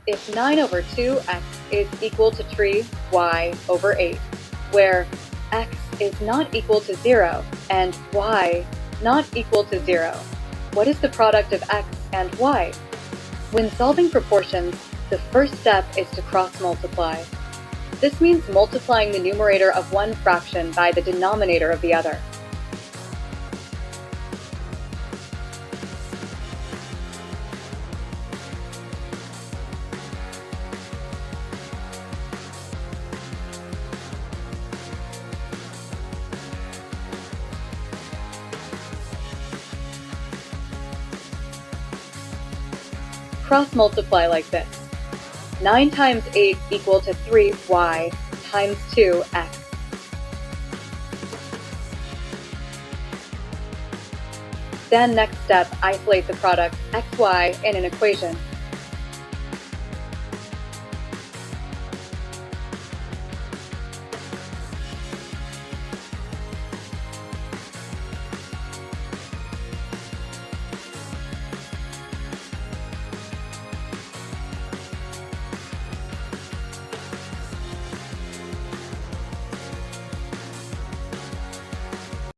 if 9 over 2x is equal to 3y over 8, where x is not equal to 0 and y not equal to 0, what is the product of x and y? When solving proportions, the first step is to cross-multiply. This means multiplying the numerator of one fraction by the denominator of the other. Cross-multiply like this. 9 times 8 equal to 3y times 2x. Then next step, isolate the product xy in an equation.